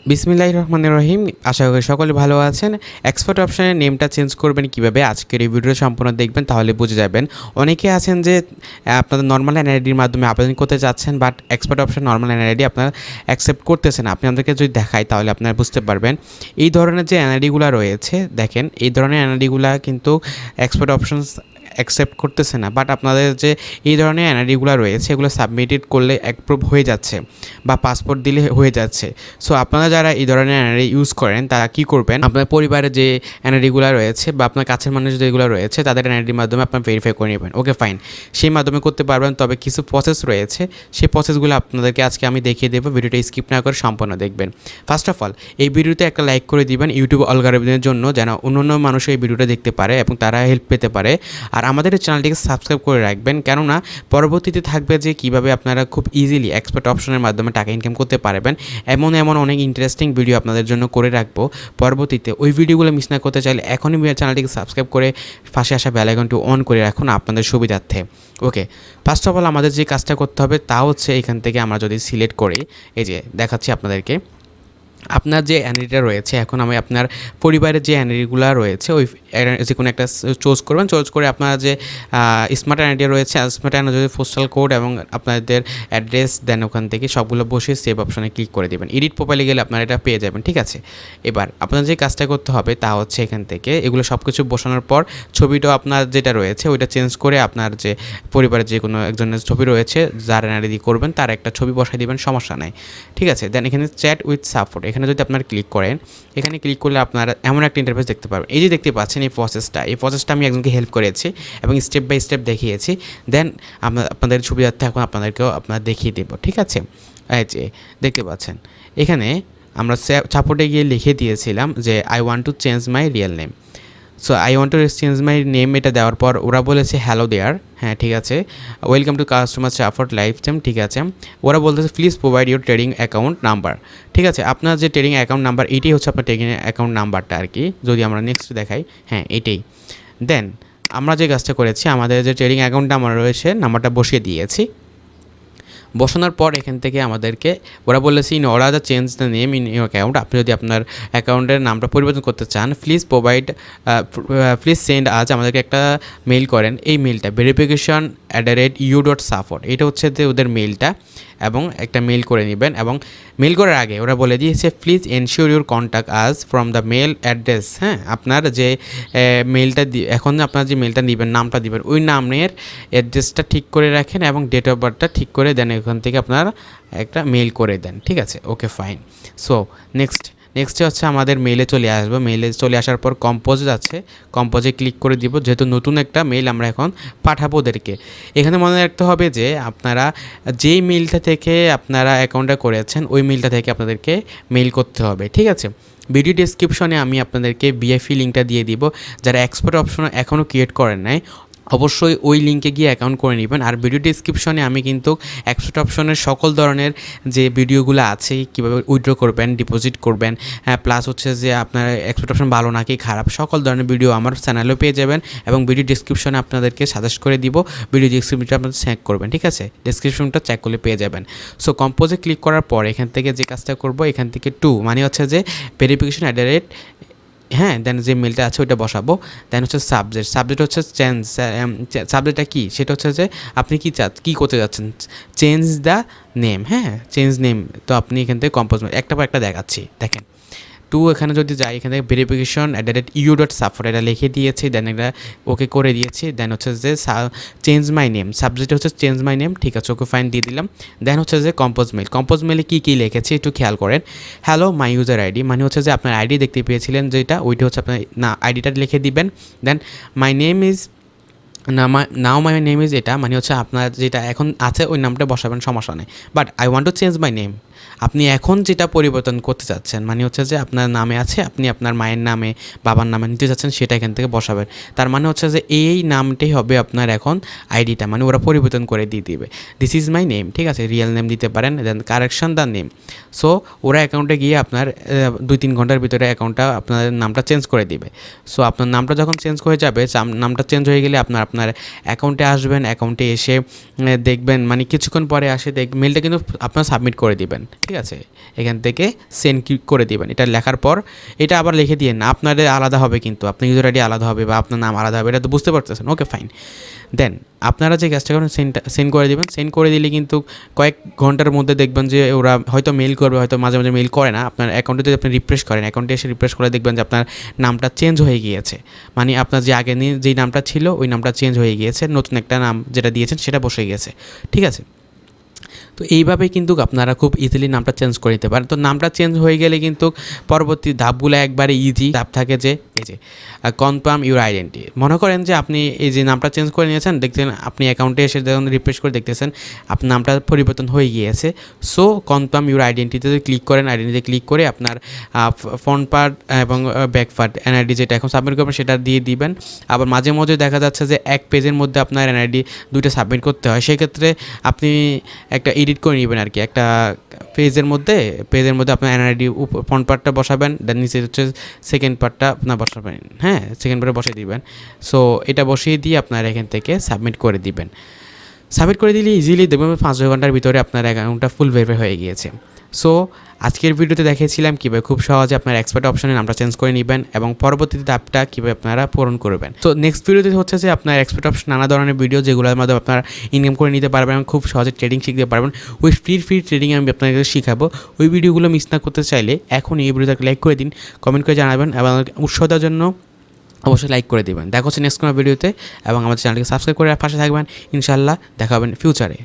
বিসমিল্লাহির রহমানির রহিম। আশা করি সকলে ভালো আছেন। এক্সপার্ট অপশনের নেমটা চেঞ্জ করবেন কীভাবে আজকের এই ভিডিও সম্পূর্ণ দেখবেন, তাহলে বুঝে যাবেন। অনেকে আছেন যে আপনাদের নর্মাল এনআইডির মাধ্যমে আবেদন করতে যাচ্ছেন, but expert option normal NID আপনারা অ্যাকসেপ্ট করতেছেন। আপনি আমাদেরকে যদি দেখাই তাহলে আপনারা বুঝতে পারবেন। এই ধরনের যে এনআইডিগুলো রয়েছে, দেখেন এই ধরনের এনআইডিগুলো কিন্তু এক্সপার্ট অপশনস অ্যাকসেপ্ট করতেছে না, বাট আপনাদের যে এই ধরনের এনআইডিগুলো রয়েছে এগুলো সাবমিটেড করলে অ্যাপ্রুভ হয়ে যাচ্ছে বা পাসপোর্ট দিলে হয়ে যাচ্ছে। সো আপনারা যারা এই ধরনের এনআইডি ইউজ করেন তারা কী করবেন, আপনার পরিবারে যে এনআইডিগুলো রয়েছে বা আপনার কাছের মানুষ যেগুলো রয়েছে তাদের এনআইডির মাধ্যমে আপনার ভেরিফাই করে নেবেন। ওকে ফাইন, সেই মাধ্যমে করতে পারবেন। তবে কিছু প্রসেস রয়েছে, সেই প্রসেসগুলো আপনাদেরকে আজকে আমি দেখিয়ে দেবো। ভিডিওটা স্কিপ না করে সম্পূর্ণ দেখবেন। ফার্স্ট অফ অল এই ভিডিওতে একটা লাইক করে দিবেন ইউটিউব অ্যালগরিদমের জন্য, যেন অন্য মানুষ এই ভিডিওটা দেখতে পারে এবং তারা হেল্প পেতে পারে। আর আমাদের এই চ্যানেলটিকে সাবস্ক্রাইব করে রাখবেন, কেননা পরবর্তীতে থাকবে যে কীভাবে আপনারা খুব ইজিলি এক্সপার্ট অপশনের মাধ্যমে টাকা ইনকাম করতে পারবেন। এমন অনেক ইন্টারেস্টিং ভিডিও আপনাদের জন্য করে রাখবো পরবর্তীতে। ওই ভিডিওগুলো মিস না করতে চাইলে এখনই চ্যানেলটিকে সাবস্ক্রাইব করে পাশে আসা বেল আইকনটি অন করে রাখুন আপনাদের সুবিধার্থে। ওকে, ফার্স্ট অফ অল আমাদের যে কাজটা করতে হবে তা হচ্ছে এখান থেকে আমরা যদি সিলেক্ট করি, এই যে দেখাচ্ছি আপনাদেরকে, আপনার যে এনআইডিটা রয়েছে, এখন আমি আপনার পরিবারের যে এনআইডিগুলো রয়েছে ওই যে কোনো একটা চুজ করবেন। চুজ করে আপনার যে স্মার্ট এনআইডি রয়েছে, স্মার্ট এনআইডি পোস্টাল কোড এবং আপনাদের অ্যাড্রেস দেন, ওখান থেকে সবগুলো বসে সেভ অপশনে ক্লিক করে দেবেন। এডিট প্রোফাইলে গেলে আপনারা এটা পেয়ে যাবেন। ঠিক আছে, এবার আপনার যে কাজটা করতে হবে তা হচ্ছে এখান থেকে এগুলো সব কিছু বসানোর পর ছবিটাও আপনার যেটা রয়েছে ওইটা চেঞ্জ করে আপনার যে পরিবারের যে কোনো একজনের ছবি রয়েছে যার এনআইডি করবেন তার একটা ছবি বসাই দেবেন, সমস্যা নেই। ঠিক আছে, দেন এখানে চ্যাট উইথ সাপোর্ট, এখানে যদি আপনারা ক্লিক করেন, এখানে ক্লিক করলে আপনারা এমন একটা ইন্টারফেস দেখতে পারবেন। এই যে দেখতে পাচ্ছেন এই প্রসেসটা আমি একজনকে হেল্প করেছি এবং স্টেপ বাই স্টেপ দেখিয়েছি। দেন আপনাদের সুবিধার্থে এখন আপনাদেরকেও আপনারা দেখিয়ে দেবো। ঠিক আছে, এই যে দেখতে পাচ্ছেন এখানে আমরা সাপোর্টে গিয়ে লিখে দিয়েছিলাম যে I want to change my real name. So I want to change my name, এটা দেওয়ার পর ওরা বলেছে হ্যালো দেয়ার, হ্যাঁ ঠিক আছে, welcome to customer support life time. ঠিক আছে, ওরা বলতেছে please provide your trading account number. ঠিক আছে, আপনার যে ট্রেডিং অ্যাকাউন্ট নাম্বার এটাই হচ্ছে আপনার ট্রেডিং অ্যাকাউন্ট নাম্বারটা আর কি। যদি আমরা নেক্সট দেখাই, হ্যাঁ এটাই। দেন আমরা যে কাজটা করেছি, আমাদের যে ট্রেডিং অ্যাকাউন্ট নাম্বার রয়েছে নাম্বারটা বসিয়ে দিয়েছি। বসানোর পর এখান থেকে আমাদেরকে ওরা বলেছে in order the change the name in your account, আপনি যদি আপনার অ্যাকাউন্টের নামটা পরিবর্তন করতে চান প্লিজ সেন্ড আজ আমাদেরকে একটা মেইল করেন। এই মেইলটা verification@u.support, এটা হচ্ছে যে ওদের মেইলটা, এবং একটা মেইল করে নেবেন। এবং মেইল করার আগে ওরা বলে দিয়েছে প্লিজ এনশিওর ইউর কন্ট্যাক্ট আজ ফ্রম দ্য মেল অ্যাড্রেস। হ্যাঁ, আপনার যে মেইলটা এখন আপনার যে মেইলটা নেবেন, নামটা দিবেন, ওই নামের অ্যাড্রেসটা ঠিক করে রাখেন এবং ডেট অফ বার্থটা ঠিক করে দেন, ওখান থেকে আপনারা একটা মেইল করে দেন। ঠিক আছে, ওকে ফাইন। সো নেক্সটে হচ্ছে আমাদের মেইলে চলে আসবো। মেইলে চলে আসার পর কম্পোজে আছে, কম্পোজে ক্লিক করে দিব, যেহেতু নতুন একটা মেইল আমরা এখন পাঠাবো ওদেরকে। এখানে মনে রাখতে হবে যে আপনারা যেই মেইলটা থেকে আপনারা অ্যাকাউন্টটা করেছেন ওই মেইলটা থেকে আপনাদেরকে মেইল করতে হবে। ঠিক আছে, ভিডিও ডেসক্রিপশনে আমি আপনাদেরকে ভিআইপি লিঙ্কটা দিয়ে দিব। যারা এক্সপার্ট অপশন এখনও ক্রিয়েট করেন নাই অবশ্যই ওই লিঙ্কে গিয়ে অ্যাকাউন্ট করে নেবেন। আর ভিডিও ডিসক্রিপশনে আমি কিন্তু এক্সপার্ট অপশনের সকল ধরনের যে ভিডিওগুলো আছে, কীভাবে উইথড্র করবেন, ডিপোজিট করবেন, হ্যাঁ প্লাস হচ্ছে যে আপনার এক্সপার্ট অপশন ভালো নাকি খারাপ, সকল ধরনের ভিডিও আমার চ্যানেলেও পেয়ে যাবেন। এবং ভিডিও ডিসক্রিপশনে আপনাদেরকে সাজেস্ট করে দিব, ভিডিও ডিসক্রিপশনটা আপনাদের চেক করবেন। ঠিক আছে, ডিসক্রিপশনটা চেক করলে পেয়ে যাবেন। সো কম্পোজে ক্লিক করার পর এখান থেকে যে কাজটা করব, এখান থেকে মানে হচ্ছে যে ভেরিফিকেশন @ হ্যাঁ, দেন যে মেলটা আছে ওইটা বসাবো। দেন হচ্ছে সাবজেক্ট হচ্ছে চেঞ্জ। সাবজেক্টটা কী, সেটা হচ্ছে যে আপনি কী করতে যাচ্ছেন, চেঞ্জ দ্য নেম। হ্যাঁ, চেঞ্জ নেম। তো আপনি এখান থেকে কম্পোজ একটা পর একটা দেখাচ্ছি। দেখেন এখানে যদি যাই, এখানে verification@u.support এটা লিখে দিয়েছি, দেন এটা ওকে করে দিয়েছি। দেন হচ্ছে যে চেঞ্জ মাই নেম, সাবজেক্ট হচ্ছে চেঞ্জ মাই নেম। ঠিক আছে, ওকে ফাইন দিয়ে দিলাম। দেন হচ্ছে যে কম্পোজ মেলে কী লিখেছি একটু খেয়াল করেন। হ্যালো মাই ইউজার আইডি, মানে হচ্ছে যে আপনার আইডি দেখতে পেয়েছিলেন যেটা, ওইটা হচ্ছে আপনার আইডিটা লিখে দিবেন। Then my name is now my name is, এটা মানে হচ্ছে আপনার যেটা এখন আছে ওই নামটা বসাবেন, সমস্যা নেই। But I want to change my name, আপনি এখন যেটা পরিবর্তন করতে চাচ্ছেন, মানে হচ্ছে যে আপনার নামে আছে, আপনি আপনার মায়ের নামে বাবার নামে নিতে চাচ্ছেন, সেটা এখান থেকে বসাবেন। তার মানে হচ্ছে যে এই নামটাই হবে আপনার এখন আইডিটা, মানে ওরা পরিবর্তন করে দিয়ে দিবে। This is my name. ঠিক আছে, রিয়েল নেম দিতে পারেন। দেন কারেকশন দ্য নেম। সো ওরা অ্যাকাউন্টে গিয়ে আপনার 2-3 ঘন্টার ভিতরে অ্যাকাউন্টটা আপনার নামটা চেঞ্জ করে দিবে। সো আপনার নামটা যখন চেঞ্জ হয়ে যাবে, নামটা চেঞ্জ হয়ে গেলে আপনার অ্যাকাউন্টে আসবেন। অ্যাকাউন্টে এসে দেখবেন, মানে কিছুক্ষণ পরে মেলটা কিন্তু আপনার সাবমিট করে দিবেন। ঠিক আছে, এখান থেকে সেন্ড করে দিবেন। এটা লেখার পর এটা আবার লিখে দিয়ে না, আপনাদের আলাদা হবে কিন্তু আপনার ইউজার আইডি আলাদা হবে বা আপনার নাম আলাদা হবে, এটা তো বুঝতে পারতেছেন। ওকে ফাইন, দেন আপনারা যে কাজটা করেন সেন্ড করে দিবেন। সেন্ড করে দিলে কিন্তু কয়েক ঘন্টার মধ্যে দেখবেন যে ওরা হয়তো মেইল করবে, হয়তো মাঝে মাঝে মেইল করে না। আপনার অ্যাকাউন্টে যদি আপনি রিফ্রেশ করেন, অ্যাকাউন্টে এসে রিফ্রেশ করে দেখবেন যে আপনার নামটা চেঞ্জ হয়ে গিয়েছে, মানে আপনার যে আগে যেই নামটা ছিল ওই নামটা চেঞ্জ হয়ে গিয়েছে, নতুন একটা নাম যেটা দিয়েছেন সেটা বসে গিয়েছে। ঠিক আছে, তো এইভাবে কিন্তু আপনারা খুব ইজিলি নামটা চেঞ্জ করে নিতে পারেন। তো নামটা চেঞ্জ হয়ে গেলে কিন্তু পরবর্তী ধাপগুলো একবারে ইজি ধাপ থাকে, যে এই যে কনফার্ম ইউর আইডেন্টি। মনে করেন যে আপনি এই যে নামটা চেঞ্জ করে নিয়েছেন, দেখছেন আপনি অ্যাকাউন্টে এসে যখন রিফ্রেশ করে দেখতেছেন আপনার নামটা পরিবর্তন হয়ে গিয়েছে। সো কনফার্ম ইউর আইডেন্টিতে ক্লিক করেন, আইডেন্টিতে ক্লিক করে আপনার ফ্রন্ট পার্ট এবং ব্যাক পার্ট এনআইডি যেটা এখন সাবমিট করবেন সেটা দিয়ে দিবেন। আবার মাঝে মাঝে দেখা যাচ্ছে যে এক পেজের মধ্যে আপনার এনআইডি দুইটা সাবমিট করতে হয়, সেক্ষেত্রে আপনি একটা এডিট করে নেবেন আর কি। একটা পেজের মধ্যে আপনার এনআইডি ফ্রন্ট পার্টটা বসাবেন, দেন নিচে হচ্ছে সেকেন্ড পার্টটা আপনার বসাবেন। হ্যাঁ, সেকেন্ড পার্টে বসিয়ে দিবেন। সো এটা বসিয়ে দিয়ে আপনার এখান থেকে সাবমিট করে দিবেন। সাবমিট করে দিলে ইজিলি দেখবেন 5-6 ঘন্টার ভিতরে আপনার অ্যাকাউন্টটা ফুল ভেরিফাই হয়ে গিয়েছে। সো আজকের ভিডিওতে দেখিয়েছিলাম কীভাবে খুব সহজে আপনার এক্সপার্ট অপশনে নামটা চেঞ্জ করে নেবেন এবং পরবর্তীতে ধাপটা কীভাবে আপনারা পূরণ করবেন। তো নেক্সট ভিডিওতে হচ্ছে যে আপনার এক্সপার্ট অপশন নানা ধরনের ভিডিও যেগুলোর মাধ্যমে আপনারা ইনকাম করে নিতে পারবেন এবং খুব সহজে ট্রেডিং শিখতে পারবেন। ওই ফ্রি ট্রেডিং আমি আপনাদের শিখাবো। ওই ভিডিওগুলো মিস না করতে চাইলে এখন এই ভিডিওটাকে লাইক করে দিন, কমেন্ট করে জানাবেন এবং উৎসাহ দেওয়ার জন্য অবশ্যই লাইক করে দিবেন। দেখা হচ্ছে নেক্সট কোনো ভিডিওতে এবং আমাদের চ্যানেলকে সাবস্ক্রাইব করে পাশে থাকবেন। ইনশাআল্লাহ দেখা হবেন ফিউচারে।